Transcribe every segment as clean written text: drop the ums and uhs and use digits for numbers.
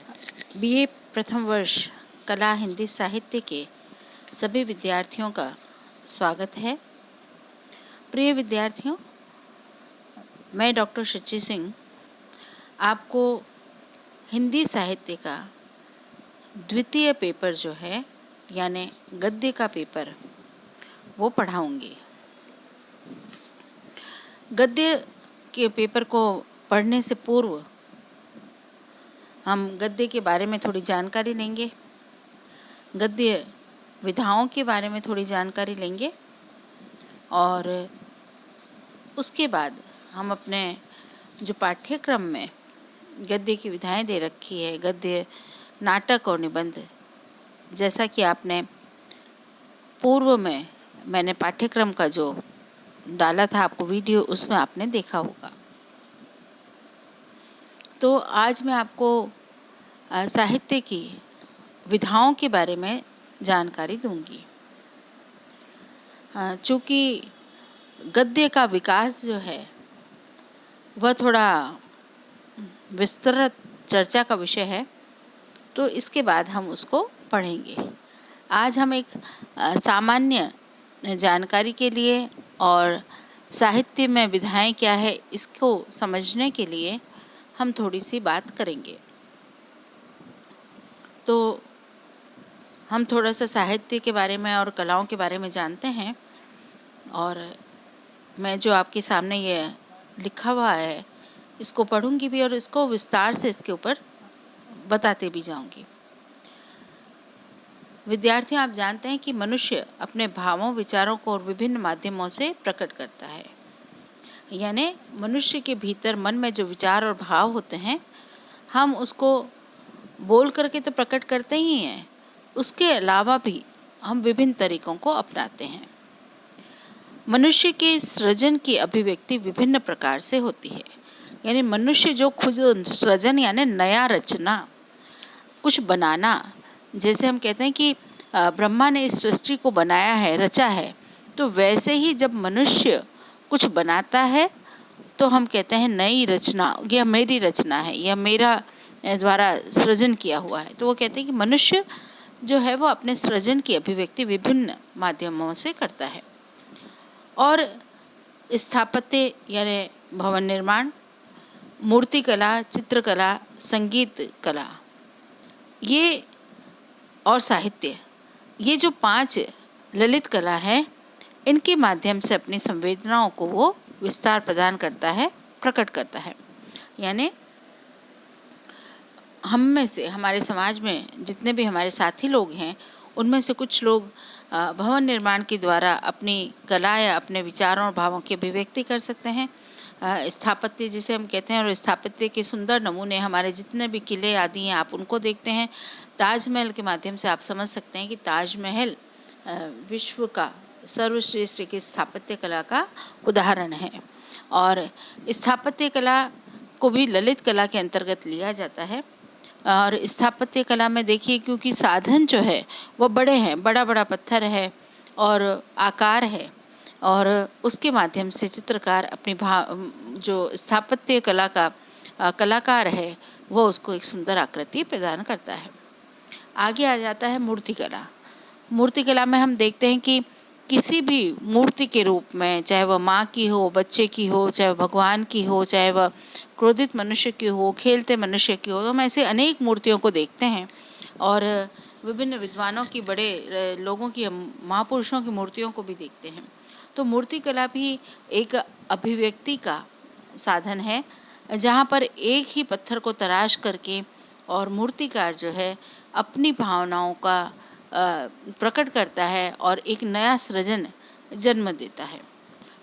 BA प्रथम वर्ष कला हिंदी साहित्य के सभी विद्यार्थियों का स्वागत है। प्रिय विद्यार्थियों, मैं डॉक्टर शची सिंह आपको हिंदी साहित्य का द्वितीय पेपर जो है यानी गद्य का पेपर वो पढ़ाऊंगी। गद्य के पेपर को पढ़ने से पूर्व हम गद्य के बारे में थोड़ी जानकारी लेंगे, गद्य विधाओं के बारे में थोड़ी जानकारी लेंगे और उसके बाद हम अपने जो पाठ्यक्रम में गद्य की विधाएं दे रखी है, गद्य नाटक और निबंध, जैसा कि आपने पूर्व में मैंने पाठ्यक्रम का जो डाला था आपको वीडियो, उसमें आपने देखा होगा। तो आज मैं आपको साहित्य की विधाओं के बारे में जानकारी दूंगी। चूँकि गद्य का विकास जो है वह थोड़ा विस्तृत चर्चा का विषय है, तो इसके बाद हम उसको पढ़ेंगे। आज हम एक सामान्य जानकारी के लिए और साहित्य में विधाएं क्या है इसको समझने के लिए हम थोड़ी सी बात करेंगे। तो हम थोड़ा सा साहित्य के बारे में और कलाओं के बारे में जानते हैं और मैं जो आपके सामने ये लिखा हुआ है इसको पढ़ूंगी भी और इसको विस्तार से इसके ऊपर बताते भी जाऊंगी। विद्यार्थियों, आप जानते हैं कि मनुष्य अपने भावों, विचारों को और विभिन्न माध्यमों से प्रकट करता है। यानी मनुष्य के भीतर मन में जो विचार और भाव होते हैं, हम उसको बोल करके तो प्रकट करते ही हैं, उसके अलावा भी हम विभिन्न तरीकों को अपनाते हैं। मनुष्य के सृजन की अभिव्यक्ति विभिन्न प्रकार से होती है। यानी मनुष्य जो खुद सृजन यानी नया रचना, कुछ बनाना, जैसे हम कहते हैं कि ब्रह्मा ने इस सृष्टि को बनाया है, रचा है, तो वैसे ही जब मनुष्य कुछ बनाता है तो हम कहते हैं नई रचना, यह मेरी रचना है, यह मेरा द्वारा सृजन किया हुआ है। तो वो कहते हैं कि मनुष्य जो है वो अपने सृजन की अभिव्यक्ति विभिन्न माध्यमों से करता है। और स्थापत्य यानी भवन निर्माण, मूर्तिकला, चित्रकला, संगीत कला, ये और साहित्य, ये जो 5 ललित कला हैं, इनके माध्यम से अपनी संवेदनाओं को वो विस्तार प्रदान करता है, प्रकट करता है। यानी हम में से, हमारे समाज में जितने भी हमारे साथी लोग हैं, उनमें से कुछ लोग भवन निर्माण के द्वारा अपनी कला या अपने विचारों और भावों की अभिव्यक्ति कर सकते हैं। स्थापत्य जिसे हम कहते हैं, और स्थापत्य के सुंदर नमूने हमारे जितने भी किले आदि हैं, आप उनको देखते हैं। ताजमहल के माध्यम से आप समझ सकते हैं कि ताजमहल विश्व का सर्वश्रेष्ठ की स्थापत्य कला का उदाहरण है। और स्थापत्य कला को भी ललित कला के अंतर्गत लिया जाता है। और स्थापत्य कला में देखिए, क्योंकि साधन जो है वो बड़े हैं, बड़ा बड़ा पत्थर है और आकार है, और उसके माध्यम से चित्रकार अपनी जो स्थापत्य कला का कलाकार है वो उसको एक सुंदर आकृति प्रदान करता है। आगे आ जाता है मूर्तिकला। मूर्तिकला में हम देखते हैं कि किसी भी मूर्ति के रूप में, चाहे वह माँ की हो, बच्चे की हो, चाहे वह भगवान की हो, चाहे वह क्रोधित मनुष्य की हो, खेलते मनुष्य की हो, तो हम ऐसे अनेक मूर्तियों को देखते हैं। और विभिन्न विद्वानों की, बड़े लोगों की, महापुरुषों की मूर्तियों को भी देखते हैं। तो मूर्तिकला भी एक अभिव्यक्ति का साधन है, जहाँ पर एक ही पत्थर को तराश करके और मूर्तिकार जो है अपनी भावनाओं का प्रकट करता है और एक नया सृजन जन्म देता है।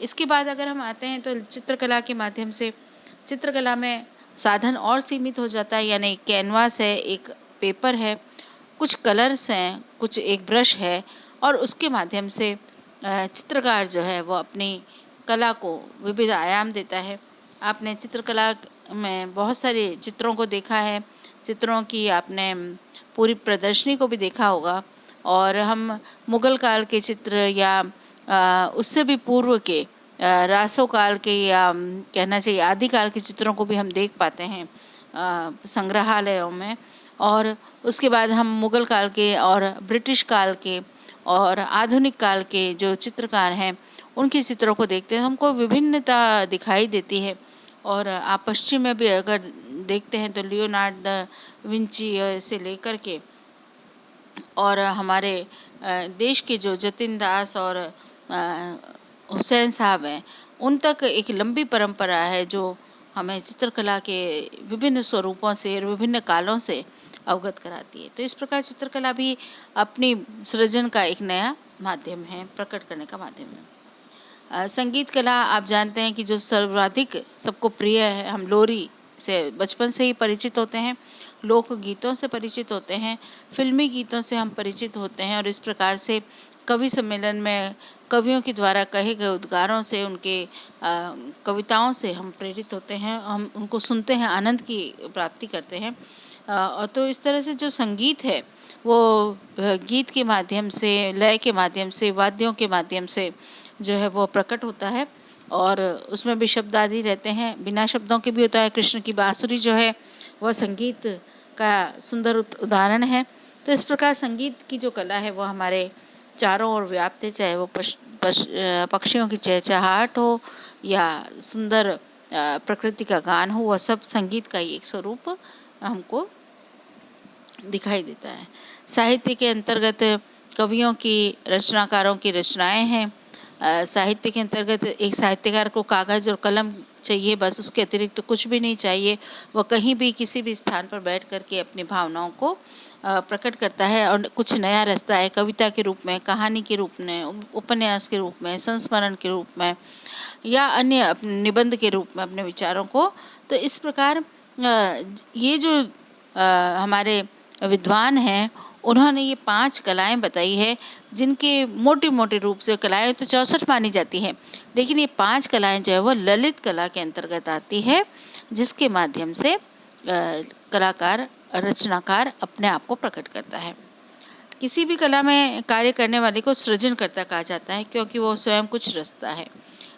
इसके बाद अगर हम आते हैं तो चित्रकला के माध्यम से, चित्रकला में साधन और सीमित हो जाता है। यानी एक कैनवास है, एक पेपर है, कुछ कलर्स हैं, कुछ एक ब्रश है, और उसके माध्यम से चित्रकार जो है वो अपनी कला को विविध आयाम देता है। आपने चित्रकला में बहुत सारे चित्रों को देखा है, चित्रों की आपने पूरी प्रदर्शनी को भी देखा होगा। और हम मुगल काल के चित्र या उससे भी पूर्व के रासो काल के, या कहना चाहिए आदिकाल के चित्रों को भी हम देख पाते हैं, संग्रहालयों में, और उसके बाद हम मुग़ल काल के और ब्रिटिश काल के और आधुनिक काल के जो चित्रकार हैं, उनके चित्रों को देखते हैं, हमको विभिन्नता दिखाई देती है। और आप पश्चिम में भी अगर देखते हैं तो लियोनार्ड दा विंची से लेकर के और हमारे देश के जो जतिन दास और हुसैन साहब हैं, उन तक एक लंबी परंपरा है जो हमें चित्रकला के विभिन्न स्वरूपों से और विभिन्न कालों से अवगत कराती है। तो इस प्रकार चित्रकला भी अपनी सृजन का एक नया माध्यम है, प्रकट करने का माध्यम है। संगीत कला आप जानते हैं कि जो सर्वाधिक सबको प्रिय है, हम लोरी से बचपन से ही परिचित होते हैं, लोक गीतों से परिचित होते हैं, फिल्मी गीतों से हम परिचित होते हैं, और इस प्रकार से कवि सम्मेलन में कवियों के द्वारा कहे गए उद्गारों से, उनके कविताओं से हम प्रेरित होते हैं, हम उनको सुनते हैं, आनंद की प्राप्ति करते हैं। और तो इस तरह से जो संगीत है वो गीत के माध्यम से, लय के माध्यम से, वाद्यों के माध्यम से जो है वो प्रकट होता है, और उसमें भी शब्द आदि रहते हैं, बिना शब्दों के भी होता है। कृष्ण की बांसुरी जो है वह संगीत का सुंदर उदाहरण है। तो इस प्रकार संगीत की जो कला है वो हमारे चारों ओर व्याप्त है, चाहे वो पक्षियों की चहचहाहट हो या सुंदर प्रकृति का गान हो, वह सब संगीत का ही एक स्वरूप हमको दिखाई देता है। साहित्य के अंतर्गत कवियों की, रचनाकारों की रचनाएं हैं। साहित्य के अंतर्गत एक साहित्यकार को कागज़ और कलम चाहिए, बस, उसके अतिरिक्त तो कुछ भी नहीं चाहिए। वह कहीं भी किसी भी स्थान पर बैठ कर के अपनी भावनाओं को प्रकट करता है और कुछ नया रचता है, कविता के रूप में, कहानी के रूप में, उपन्यास के रूप में, संस्मरण के रूप में या अन्य अपने निबंध के रूप में अपने विचारों को। तो इस प्रकार ये जो हमारे विद्वान हैं, उन्होंने ये 5 कलाएँ बताई है, जिनके मोटे-मोटे रूप से कलाएँ तो 64 मानी जाती हैं, लेकिन ये 5 कलाएँ जो है वो ललित कला के अंतर्गत आती है, जिसके माध्यम से कलाकार, रचनाकार अपने आप को प्रकट करता है। किसी भी कला में कार्य करने वाले को सृजनकर्ता कहा जाता है, क्योंकि वो स्वयं कुछ रचता है।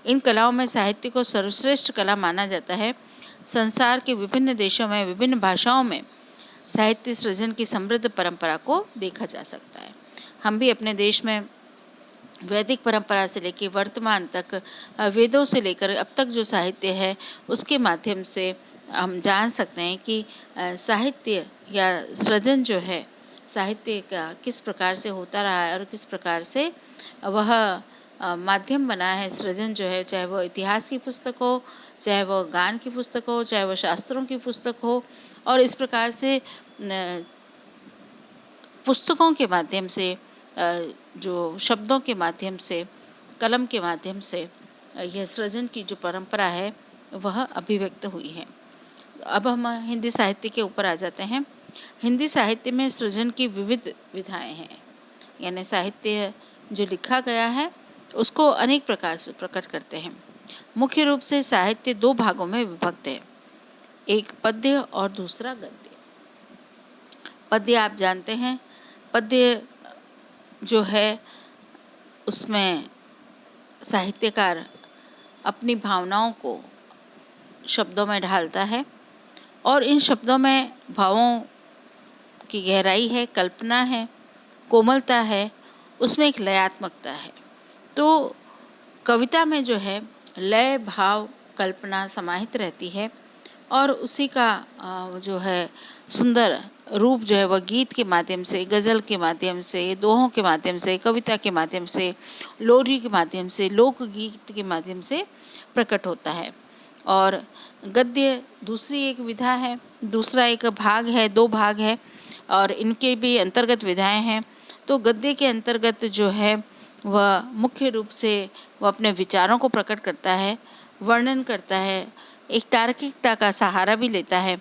इन कलाओं में साहित्य को सर्वश्रेष्ठ कला माना जाता है। संसार के विभिन्न देशों में, विभिन्न भाषाओं में साहित्य सृजन की समृद्ध परंपरा को देखा जा सकता है। हम भी अपने देश में वैदिक परंपरा से लेकर वर्तमान तक, वेदों से लेकर अब तक जो साहित्य है, उसके माध्यम से हम जान सकते हैं कि साहित्य या सृजन जो है, साहित्य का किस प्रकार से होता रहा है और किस प्रकार से वह माध्यम बना है। सृजन जो है, चाहे वो इतिहास की पुस्तक हो, चाहे वो गान की पुस्तक हो, चाहे वो शास्त्रों की पुस्तक हो, और इस प्रकार से पुस्तकों के माध्यम से, जो शब्दों के माध्यम से, कलम के माध्यम से यह सृजन की जो परंपरा है वह अभिव्यक्त हुई है। अब हम हिंदी साहित्य के ऊपर आ जाते हैं। हिंदी साहित्य में सृजन की विविध विधाएं हैं, यानी साहित्य जो लिखा गया है उसको अनेक प्रकार से प्रकट करते हैं। मुख्य रूप से साहित्य 2 भागों में विभक्त है, एक पद्य और दूसरा गद्य। पद्य आप जानते हैं, पद्य जो है उसमें साहित्यकार अपनी भावनाओं को शब्दों में ढालता है, और इन शब्दों में भावों की गहराई है, कल्पना है, कोमलता है, उसमें एक लयात्मकता है। तो कविता में जो है लय, भाव, कल्पना समाहित रहती है, और उसी का जो है सुंदर रूप जो है वह गीत के माध्यम से, गज़ल के माध्यम से, दोहों के माध्यम से, कविता के माध्यम से, लोरी के माध्यम से, लोकगीत के माध्यम से प्रकट होता है। और गद्य दूसरी एक विधा है, दूसरा एक भाग है, 2 भाग है, और इनके भी अंतर्गत विधाएं हैं। तो गद्य के अंतर्गत जो है वह मुख्य रूप से वह अपने विचारों को प्रकट करता है, वर्णन करता है, एक तार्किकता का सहारा भी लेता है।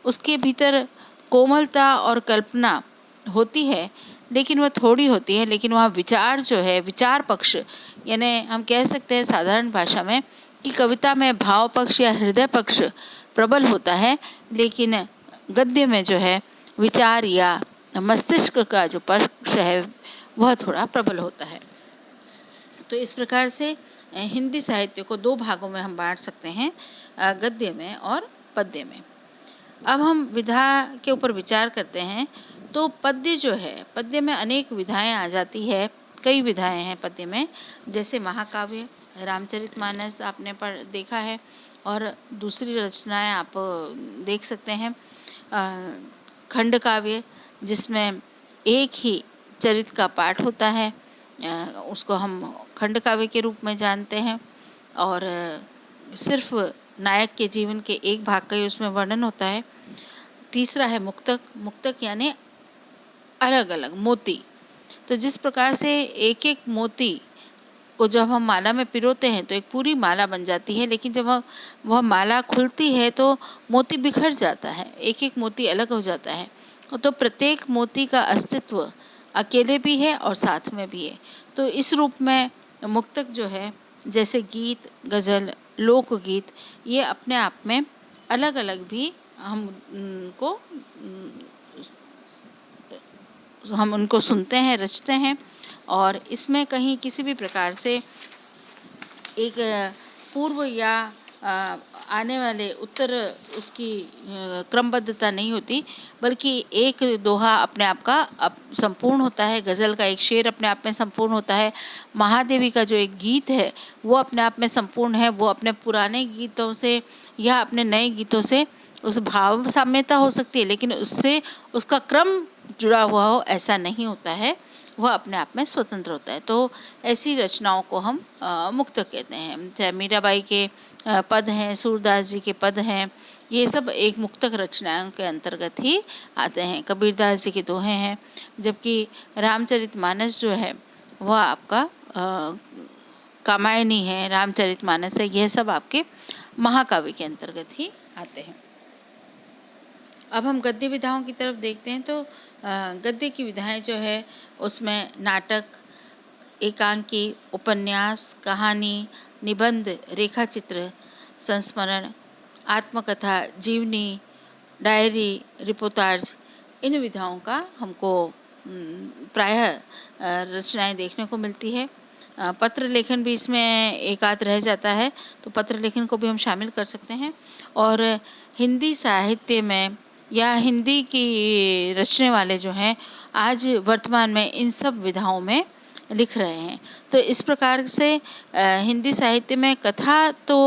उसके भीतर कोमलता और कल्पना होती है, लेकिन वह थोड़ी होती है, लेकिन वहाँ विचार जो है, विचार पक्ष, यानी हम कह सकते हैं साधारण भाषा में कि कविता में भाव पक्ष या हृदय पक्ष प्रबल होता है, लेकिन गद्य में जो है विचार या मस्तिष्क का जो पक्ष है वह थोड़ा प्रबल होता है। तो इस प्रकार से हिंदी साहित्य को 2 भागों में हम बांट सकते हैं, गद्य में और पद्य में। अब हम विधा के ऊपर विचार करते हैं तो पद्य जो है, पद्य में अनेक विधाएं आ जाती है, कई विधाएं हैं पद्य में। जैसे महाकाव्य, रामचरितमानस आपने पढ़ देखा है, और दूसरी रचनाएं आप देख सकते हैं। खंड काव्य, जिसमें एक ही चरित्र का पाठ होता है, उसको हम खंड काव्य के रूप में जानते हैं। और सिर्फ नायक के जीवन के एक भाग का ही उसमें वर्णन होता है। तीसरा है मुक्तक, मुक्तक यानी अलग अलग मोती। तो जिस प्रकार से एक एक मोती को जब हम माला में पिरोते हैं तो एक पूरी माला बन जाती है, लेकिन जब वह माला खुलती है तो मोती बिखर जाता है, एक एक मोती अलग हो जाता है। तो प्रत्येक मोती का अस्तित्व अकेले भी है और साथ में भी है। तो इस रूप में मुक्तक जो है, जैसे गीत, गज़ल, लोकगीत, ये अपने आप में अलग अलग भी हम उनको सुनते हैं, रचते हैं, और इसमें कहीं किसी भी प्रकार से एक पूर्व या आने वाले उत्तर उसकी क्रमबद्धता नहीं होती, बल्कि एक दोहा अपने आप का संपूर्ण होता है, गज़ल का एक शेर अपने आप में संपूर्ण होता है, महादेवी का जो एक गीत है वो अपने आप में संपूर्ण है। वो अपने पुराने गीतों से या अपने नए गीतों से उस भाव साम्यता हो सकती है, लेकिन उससे उसका क्रम जुड़ा हुआ हो ऐसा नहीं होता है, वह अपने आप में स्वतंत्र होता है। तो ऐसी रचनाओं को हम मुक्तक कहते हैं। चाहे मीराबाई के पद हैं, सूरदास जी के पद हैं, ये सब एक मुक्तक रचनाओं के अंतर्गत ही आते हैं। कबीरदास जी के दोहे हैं, जबकि रामचरितमानस जो है वह आपका कामायनी है, रामचरितमानस है, यह सब आपके महाकाव्य के अंतर्गत ही आते हैं। अब हम गद्य विधाओं की तरफ देखते हैं तो गद्य की विधाएं जो है उसमें नाटक, एकांकी, उपन्यास, कहानी, निबंध, रेखाचित्र, संस्मरण, आत्मकथा, जीवनी, डायरी, रिपोर्टाज, इन विधाओं का हमको प्रायः रचनाएं देखने को मिलती है। पत्र लेखन भी इसमें एक आध रह जाता है, तो पत्र लेखन को भी हम शामिल कर सकते हैं। और हिंदी साहित्य में या हिंदी की रचने वाले जो हैं आज वर्तमान में इन सब विधाओं में लिख रहे हैं। तो इस प्रकार से हिंदी साहित्य में कथा तो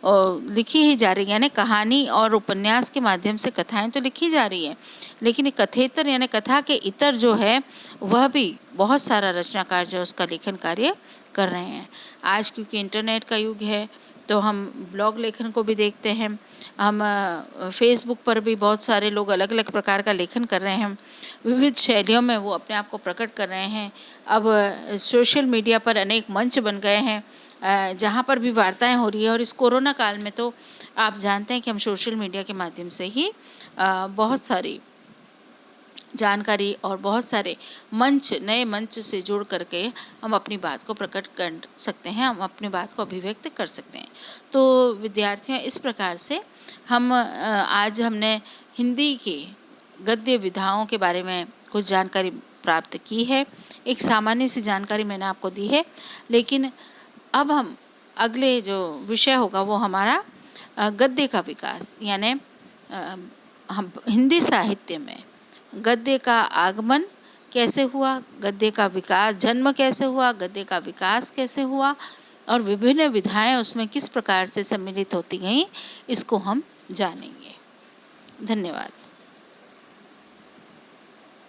लिखी ही जा रही है, यानी कहानी और उपन्यास के माध्यम से कथाएं तो लिखी जा रही है, लेकिन कथेतर यानी कथा के इतर जो है वह भी बहुत सारा रचनाकार जो उसका लेखन कार्य कर रहे हैं। आज क्योंकि इंटरनेट का युग है तो हम ब्लॉग लेखन को भी देखते हैं। हम फेसबुक पर भी बहुत सारे लोग अलग अलग प्रकार का लेखन कर रहे हैं, विविध शैलियों में वो अपने आप को प्रकट कर रहे हैं। अब सोशल मीडिया पर अनेक मंच बन गए हैं जहाँ पर भी वार्ताएं हो रही है, और इस कोरोना काल में तो आप जानते हैं कि हम सोशल मीडिया के माध्यम से ही बहुत सारी जानकारी और बहुत सारे नए मंच से जुड़ करके हम अपनी बात को प्रकट कर सकते हैं, हम अपनी बात को अभिव्यक्त कर सकते हैं। तो विद्यार्थियों, इस प्रकार से हम आज हमने हिंदी की गद्य विधाओं के बारे में कुछ जानकारी प्राप्त की है। एक सामान्य सी जानकारी मैंने आपको दी है, लेकिन अब हम अगले जो विषय होगा वो हमारा गद्य का विकास, यानी हम हिंदी साहित्य में गद्य का आगमन कैसे हुआ, गद्य का विकास, जन्म कैसे हुआ, गद्य का विकास कैसे हुआ, और विभिन्न विधाएं उसमें किस प्रकार से सम्मिलित होती गईं, इसको हम जानेंगे। धन्यवाद।